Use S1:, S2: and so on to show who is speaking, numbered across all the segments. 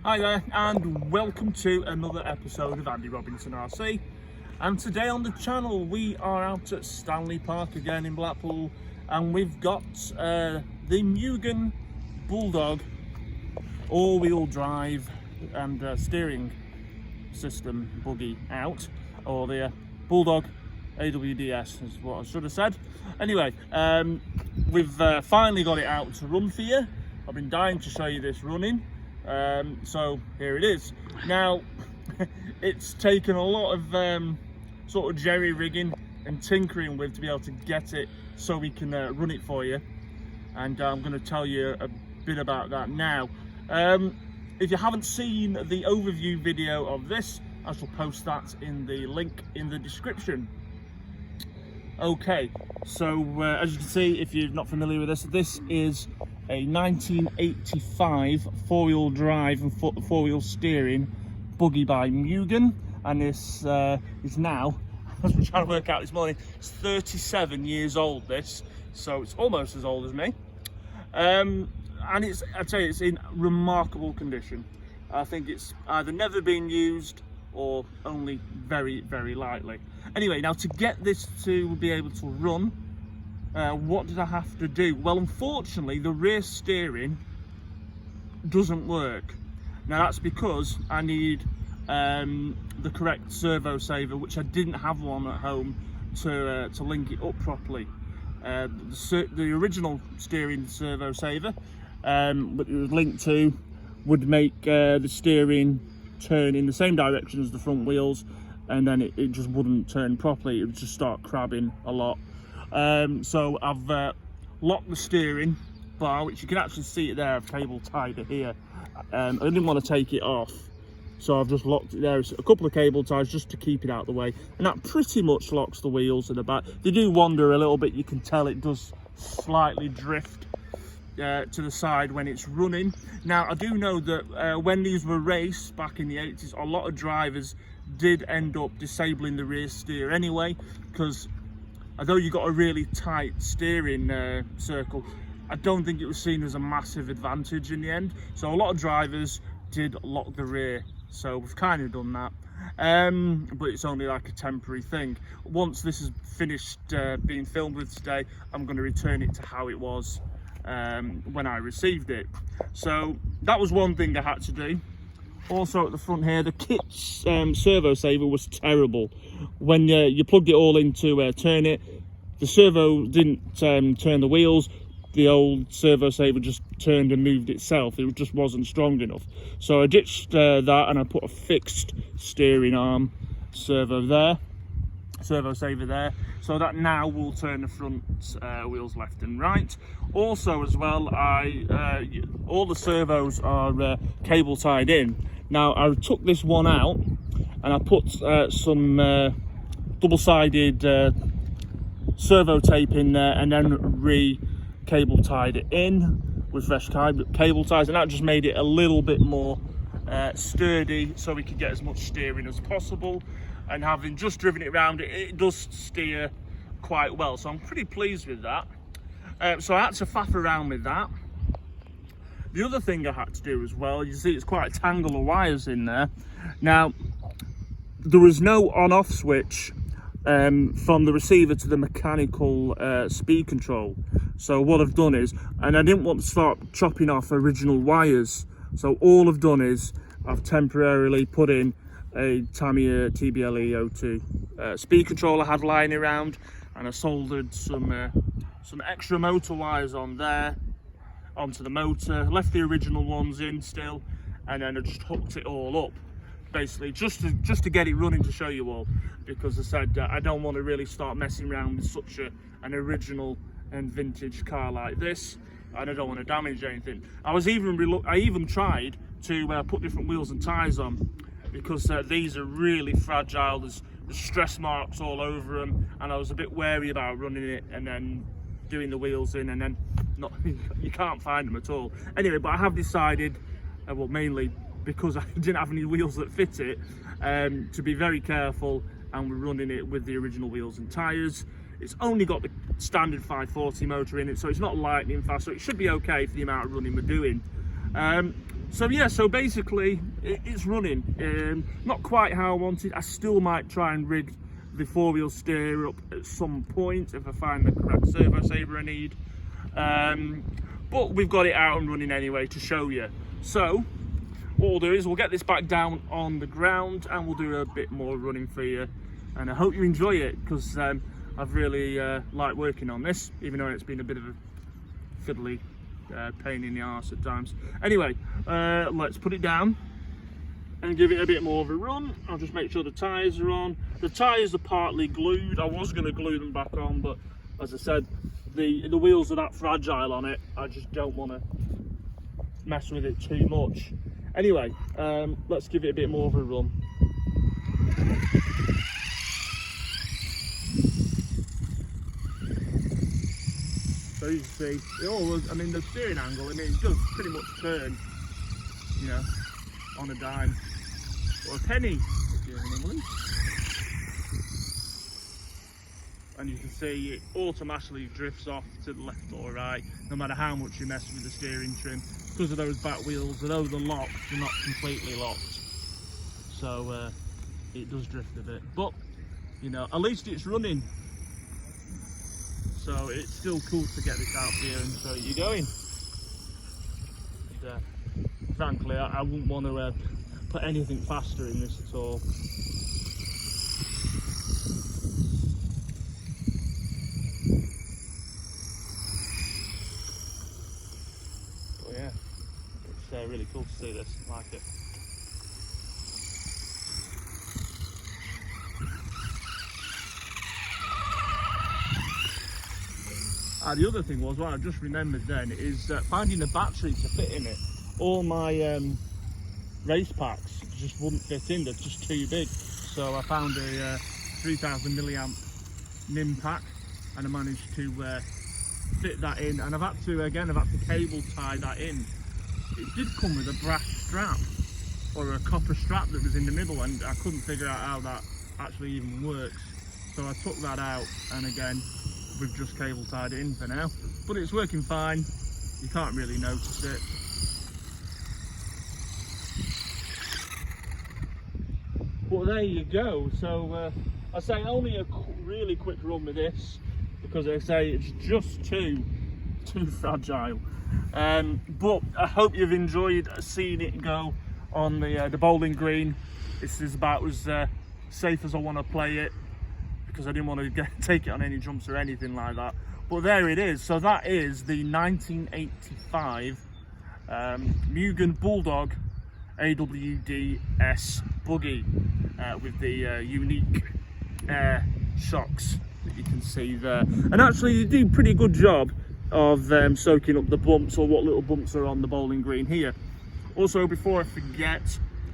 S1: Hi there, and welcome to another episode of Andy Robinson RC. And today on the channel we are out at Stanley Park again in Blackpool, and we've got the Mugen Bulldog all-wheel drive and steering system buggy out, or the Bulldog AWDS is what I should have said. Anyway, we've finally got it out to run for you. I've been dying to show you this running. So here it is. Now, it's taken a lot of sort of jerry rigging and tinkering with to be able to get it so we can run it for you, and I'm going to tell you a bit about that now. If you haven't seen the overview video of this, I shall post that in the link in the description. Okay, so as you can see, if you're not familiar with this is a 1985 four-wheel drive and four-wheel steering buggy by Mugen, and this is now, as we're trying to work out this morning, it's 37 years old, this, so it's almost as old as me. And I'd say it's in remarkable condition. I think it's either never been used or only very, very lightly. Anyway, now to get this to be able to run, what did I have to do? Well, unfortunately, the rear steering doesn't work. Now that's because I need the correct servo saver, which I didn't have one at home to link it up properly. The original steering servo saver, that it was linked to, would make the steering turn in the same direction as the front wheels, and then it just wouldn't turn properly. It would just start crabbing a lot. So I've locked the steering bar, which you can actually see it there. I've cable tied it here. I didn't want to take it off, so I've just locked it there. It's a couple of cable ties just to keep it out of the way, and that pretty much locks the wheels in the back. They do wander a little bit. You can tell it does slightly drift to the side when it's running. Now I do know that when these were raced back in the 80s, a lot of drivers did end up disabling the rear steer anyway, because although you got a really tight steering circle, I don't think it was seen as a massive advantage in the end. So a lot of drivers did lock the rear, so we've kind of done that. But it's only like a temporary thing. Once this is finished being filmed with today, I'm going to return it to how it was when I received it. So that was one thing I had to do. Also at the front here, the kit's servo saver was terrible. When you plugged it all in to turn it, the servo didn't turn the wheels. The old servo saver just turned and moved itself. It just wasn't strong enough. So I ditched that, and I put a fixed steering arm servo saver there, so that now will turn the front wheels left and right. Also as well, all the servos are cable tied in. Now I took this one out and I put some double-sided servo tape in there, and then cable tied it in with fresh cable ties, and that just made it a little bit more sturdy, so we could get as much steering as possible. And having just driven it around, it does steer quite well, so I'm pretty pleased with that. So I had to faff around with that. The other thing I had to do as well, you see it's quite a tangle of wires in there. Now, there was no on-off switch from the receiver to the mechanical speed control. So what I've done is, and I didn't want to start chopping off original wires, so all I've done is I've temporarily put in a Tamiya TBL E02 speed controller I had lying around, and I soldered some extra motor wires on there onto the motor, left the original ones in still, and then I just hooked it all up, basically just to get it running, to show you all, because I said I don't want to really start messing around with such an original and vintage car like this, and I don't want to damage anything. I even tried to put different wheels and tyres on, because these are really fragile. There's stress marks all over them, and I was a bit wary about running it and then doing the wheels in and then not you can't find them at all. Anyway, but I have decided, well, mainly because I didn't have any wheels that fit it, to be very careful, and we're running it with the original wheels and tyres. It's only got the standard 540 motor in it, so it's not lightning fast, so it should be okay for the amount of running we're doing. So yeah, so basically it's running, not quite how I wanted. I still might try and rig the four-wheel steer up at some point if I find the correct servo saver I need, but we've got it out and running anyway to show you. So what we'll do is we'll get this back down on the ground and we'll do a bit more running for you, and I hope you enjoy it, because I've really liked working on this, even though it's been a bit of a fiddly pain in the arse at times. Anyway, let's put it down and give it a bit more of a run. I'll just make sure the tyres are on. The tyres are partly glued. I was going to glue them back on, but as I said, the wheels are that fragile on it, I just don't want to mess with it too much. Anyway, let's give it a bit more of a run. So you can see, it always, I mean, the steering angle, I mean, it does pretty much turn, you know, on a dime or a penny, if you're in England. And you can see it automatically drifts off to the left or right, no matter how much you mess with the steering trim, because of those back wheels. Although they're locked, they're not completely locked, so it does drift a bit. But you know, at least it's running. So it's still cool to get this out here and show you going. And, frankly, I wouldn't want to put anything faster in this at all. But yeah, it's really cool to see this. I like it. The other thing was, what I just remembered then, is finding a battery to fit in it. All my race packs just wouldn't fit in, they're just too big. So I found a 3000 milliamp NIM pack, and I managed to fit that in. And I've had to cable tie that in. It did come with a brass strap, or a copper strap that was in the middle, and I couldn't figure out how that actually even works. So I took that out, and again, we've just cable tied it in for now, but it's working fine. You can't really notice it. But there you go. So I say only a really quick run with this, because I say it's just too fragile. But I hope you've enjoyed seeing it go on the bowling green. This is about as safe as I want to play it, because I didn't want to take it on any jumps or anything like that. But there it is. So that is the 1985 Mugen Bulldog AWD-S buggy with the unique air shocks that you can see there. And actually they do a pretty good job of soaking up the bumps, or what little bumps are on the bowling green here. Also, before I forget,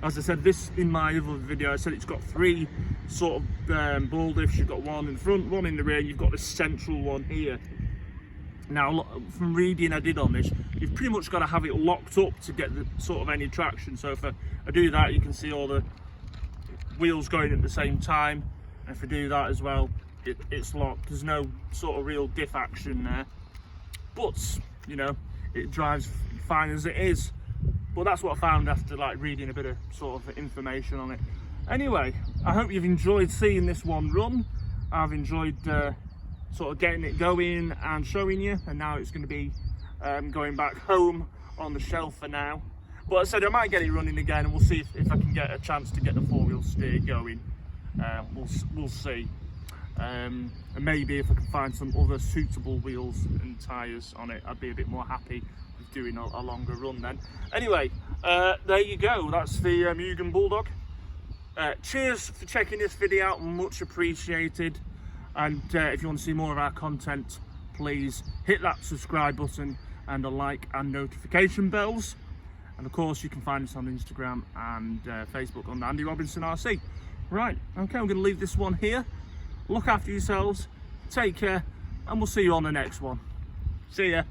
S1: as I said, this in my other video, I said it's got three sort of ball lifts. You've got one in the front, one in the rear, you've got the central one here. Now, from reading I did on this, you've pretty much got to have it locked up to get the sort of any traction. So if I do that, you can see all the wheels going at the same time. And if I do that as well, it's locked. There's no sort of real diff action there. But, you know, it drives fine as it is. But that's what I found after like reading a bit of sort of information on it. Anyway, I hope you've enjoyed seeing this one run. I've enjoyed sort of getting it going and showing you, and now it's going to be going back home on the shelf for now. But I said I might get it running again, and we'll see if I can get a chance to get the four-wheel steer going. We'll see. And maybe if I can find some other suitable wheels and tyres on it, I'd be a bit more happy with doing a longer run then. Anyway, there you go. That's the Mugen Bulldog. Cheers for checking this video out, much appreciated. And if you want to see more of our content, please hit that subscribe button and the like and notification bells. And of course, you can find us on Instagram and Facebook on Andy Robinson RC. Right, okay, I'm going to leave this one here. Look after yourselves, take care, and we'll see you on the next one. See ya.